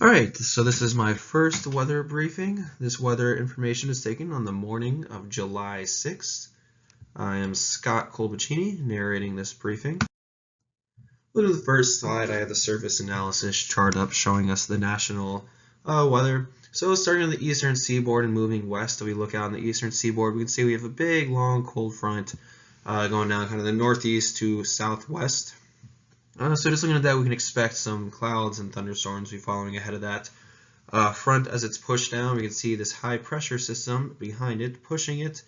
Alright, so this is my first weather briefing. This weather information is taken on the morning of July 6th. I am Scott Colbacini narrating this briefing. Look at the first slide. I have the surface analysis chart up showing us the national weather. So starting on the eastern seaboard and moving west, if we look out on the eastern seaboard, we can see we have a big, long, cold front going down kind of the northeast to southwest. So just looking at that, we can expect some clouds and thunderstorms be following ahead of that front as it's pushed down. We can see this high pressure system behind it pushing it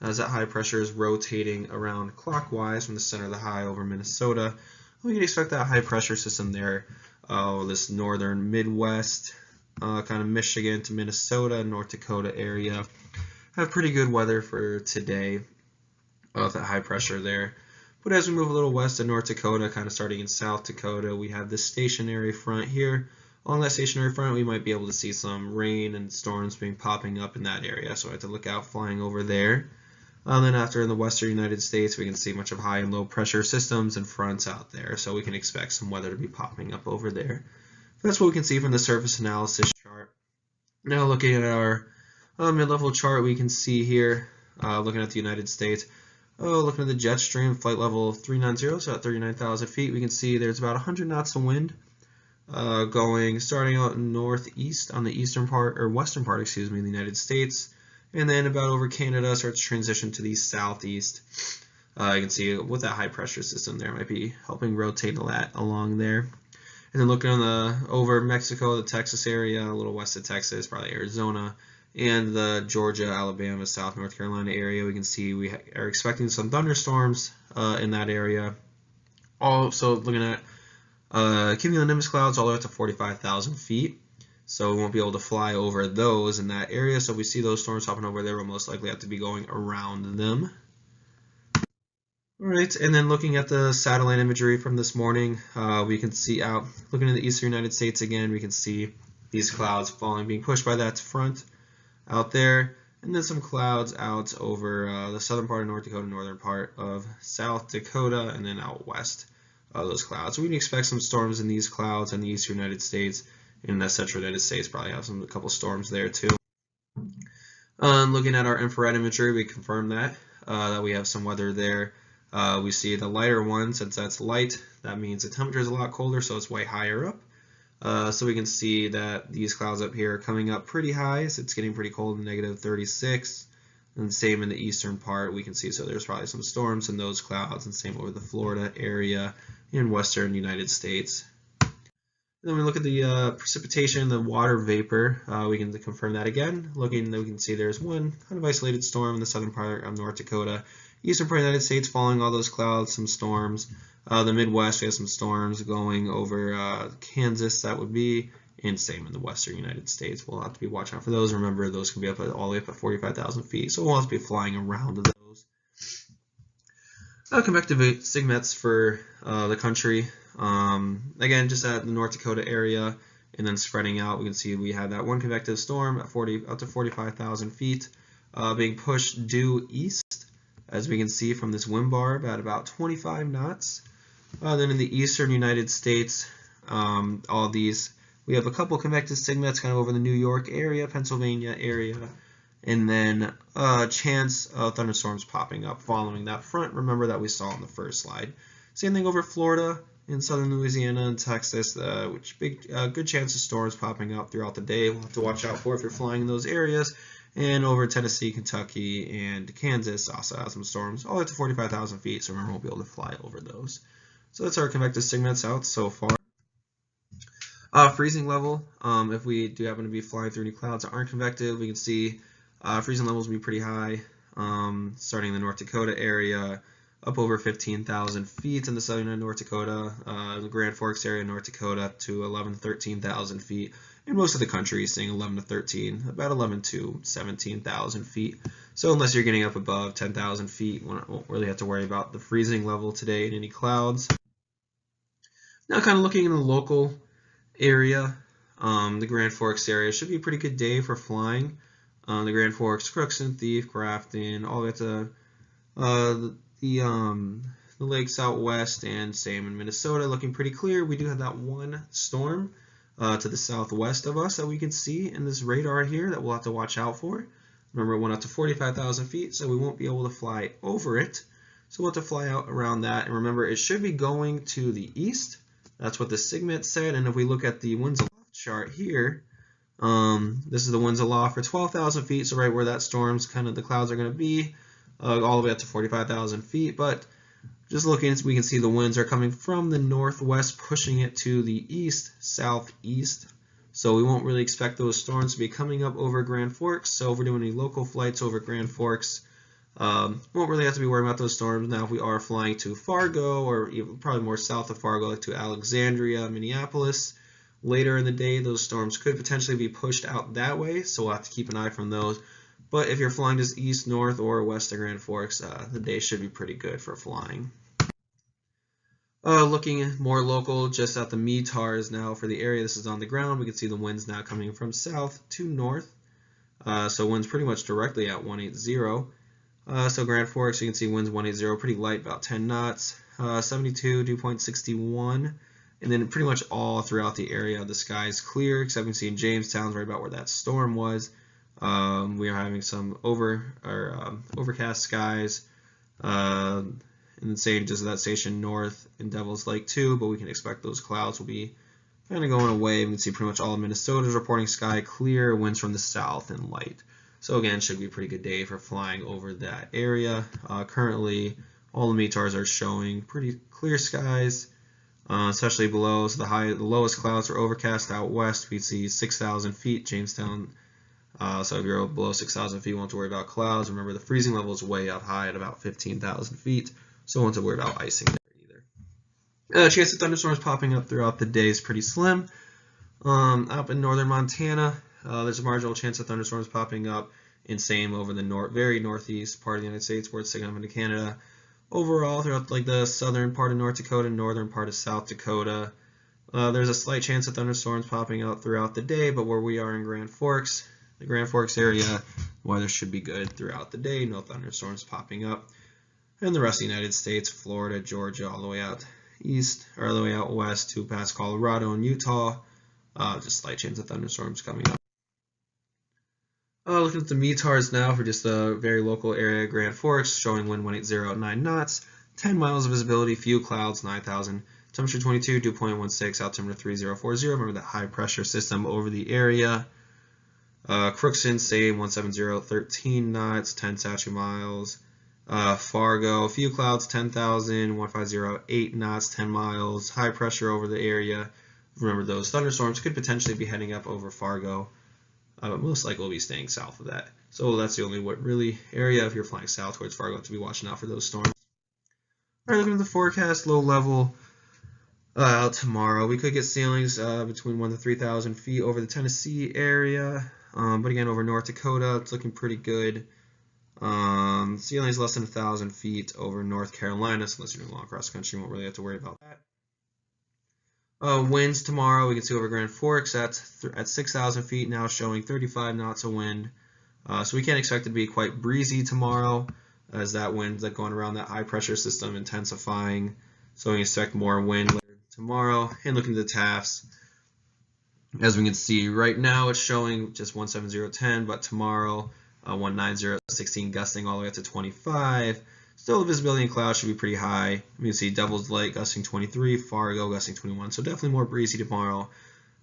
as that high pressure is rotating around clockwise from the center of the high over Minnesota. We can expect that high pressure system there, this northern Midwest, kind of Michigan to Minnesota, North Dakota area. Have pretty good weather for today with that high pressure there. But as we move a little west of North Dakota, kind of starting in South Dakota, we have this stationary front here. Along that stationary front, we might be able to see some rain and storms popping up in that area, so I have to look out flying over there. Then after in the western United States, we can see much of high and low pressure systems and fronts out there, so we can expect some weather to be popping up over there. That's what we can see from the surface analysis chart. Now looking at our mid-level chart, we can see here, looking at the United States, looking at the jet stream, flight level 390, so at 39,000 feet, we can see there's about 100 knots of wind starting out northeast on the eastern part, or western part, excuse me, of the United States, and then about over Canada starts to transition to the southeast. You can see with that high pressure system there might be helping rotate that along there. And then looking on over Mexico, the Texas area, a little west of Texas, probably Arizona, and the Georgia, Alabama, South North Carolina area, we can see we are expecting some thunderstorms in that area. Also looking at cumulonimbus clouds all the way up to 45,000 feet. So we won't be able to fly over those in that area. So if we see those storms hopping over there, we'll most likely have to be going around them. All right, and then looking at the satellite imagery from this morning, we can see out, looking at the eastern United States again, we can see these clouds being pushed by that front out there, and then some clouds out over the southern part of North Dakota, northern part of South Dakota, and then out west of those clouds. So we can expect some storms in these clouds in the eastern United States, and the central United States probably have a couple storms there too. Looking at our infrared imagery, we confirm that we have some weather there. We see the lighter one, since that's light, that means the temperature is a lot colder, so it's way higher up. So we can see that these clouds up here are coming up pretty high, so it's getting pretty cold, -36. And same in the eastern part, we can see, so there's probably some storms in those clouds, and same over the Florida area in western United States. And then we look at the precipitation, the water vapor, we can confirm that again. We can see there's one kind of isolated storm in the southern part of North Dakota. Eastern part of the United States following all those clouds, some storms. The Midwest, we have some storms going over Kansas, that would be, and same in the western United States. We'll have to be watching out for those. Remember, those can be up all the way up at 45,000 feet, so we'll have to be flying around those. Convective sigmets for the country. Again, just at the North Dakota area, and then spreading out, we can see we have that one convective storm at up to 45,000 feet being pushed due east, as we can see from this wind bar, at about 25 knots. Then in the eastern United States, all these, we have a couple convective sigmets kind of over the New York area, Pennsylvania area, and then chance of thunderstorms popping up following that front. Remember that we saw on the first slide. Same thing over Florida, in southern Louisiana and Texas, good chance of storms popping up throughout the day. We'll have to watch out for if you're flying in those areas. And over Tennessee, Kentucky, and Kansas also has some storms, all the way to 45,000 feet, so remember, we'll be able to fly over those. So that's our convective sigmets out so far. Freezing level, if we do happen to be flying through any clouds that aren't convective, we can see freezing levels will be pretty high, starting in the North Dakota area, up over 15,000 feet in the southern North Dakota, the Grand Forks area, North Dakota, to 11,000 to 13,000 feet. And most of the country is saying 11 to 13, about 11 to 17,000 feet. So unless you're getting up above 10,000 feet, we won't really have to worry about the freezing level today in any clouds. Now kind of looking in the local area, the Grand Forks area should be a pretty good day for flying. The Grand Forks, Crookston, Thief, Grafton, all the way to the lakes out west, and same in Minnesota, looking pretty clear. We do have that one storm to the southwest of us that we can see in this radar here that we'll have to watch out for. Remember, it went up to 45,000 feet, so we won't be able to fly over it. So we'll have to fly out around that. And remember, it should be going to the east. That's what the SIGMET said. And if we look at the winds aloft chart here, this is the winds aloft for 12,000 feet, so right where that storm's kind of the clouds are going to be, all the way up to 45,000 feet. But just looking, we can see the winds are coming from the northwest, pushing it to the east, southeast. So we won't really expect those storms to be coming up over Grand Forks. So if we're doing any local flights over Grand Forks, won't really have to be worried about those storms. Now, if we are flying to Fargo, or even probably more south of Fargo, like to Alexandria, Minneapolis, later in the day, those storms could potentially be pushed out that way. So we'll have to keep an eye from those. But if you're flying just east, north, or west of Grand Forks, the day should be pretty good for flying. Looking more local, just at the METARs now for the area. This is on the ground. We can see the winds now coming from south to north. So winds pretty much directly at 180. So Grand Forks, you can see winds 180, pretty light, about 10 knots. 72, dew point 61. And then pretty much all throughout the area, the sky is clear, except we can see in Jamestown, right about where that storm was. We are having some overcast skies. And the same just that station north in Devil's Lake too, but we can expect those clouds will be kind of going away. We can see pretty much all of Minnesota is reporting sky clear, winds from the south and light. So again, should be a pretty good day for flying over that area. Currently, all the METARs are showing pretty clear skies, especially below. So the lowest clouds are overcast out west. We see 6,000 feet, Jamestown. So if you're below 6,000 feet, you won't have to worry about clouds. Remember, the freezing level is way up high at about 15,000 feet. So we won't have to worry about icing there either. Chance of thunderstorms popping up throughout the day is pretty slim. Up in northern Montana, there's a marginal chance of thunderstorms popping up, and same over the very northeast part of the United States where it's sticking up into Canada. Overall, throughout like the southern part of North Dakota, northern part of South Dakota, there's a slight chance of thunderstorms popping up throughout the day, but where we are in Grand Forks, the Grand Forks area, weather should be good throughout the day, no thunderstorms popping up. And the rest of the United States, Florida, Georgia, all the way out east, or all the way out west to past Colorado and Utah, just slight chance of thunderstorms coming up. Looking at the METARs now for just a very local area, Grand Forks, showing wind 180 at 9 knots, 10 miles of visibility, few clouds, 9,000, temperature 22, dew point 16, altimeter 3040. Remember that high pressure system over the area. Crookston, same, 170, 13 knots, 10 statute miles. Fargo, few clouds, 10,000, 150, 8 knots, 10 miles, high pressure over the area. Remember, those thunderstorms could potentially be heading up over Fargo, but most likely will be staying south of that. So that's the only really area, if you're flying south towards Fargo, to be watching out for those storms. All right, looking at the forecast, low level out tomorrow. We could get ceilings between 1,000 to 3,000 feet over the Tennessee area, but again, over North Dakota, it's looking pretty good. Ceiling is less than 1,000 feet over North Carolina, so unless you're doing long cross country, you won't really have to worry about that. Winds tomorrow, we can see over Grand Forks at 6,000 feet, now showing 35 knots of wind. So we can't expect it to be quite breezy tomorrow, as that wind's going around that high pressure system intensifying. So we can expect more wind later tomorrow. And looking at the TAFs, as we can see right now, it's showing just 170.10, but tomorrow 190.16, gusting all the way up to 25. Still, the visibility in clouds should be pretty high. You can see Devil's Lake gusting 23, Fargo gusting 21. So definitely more breezy tomorrow,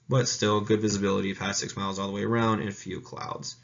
but still good visibility past 6 miles all the way around and few clouds.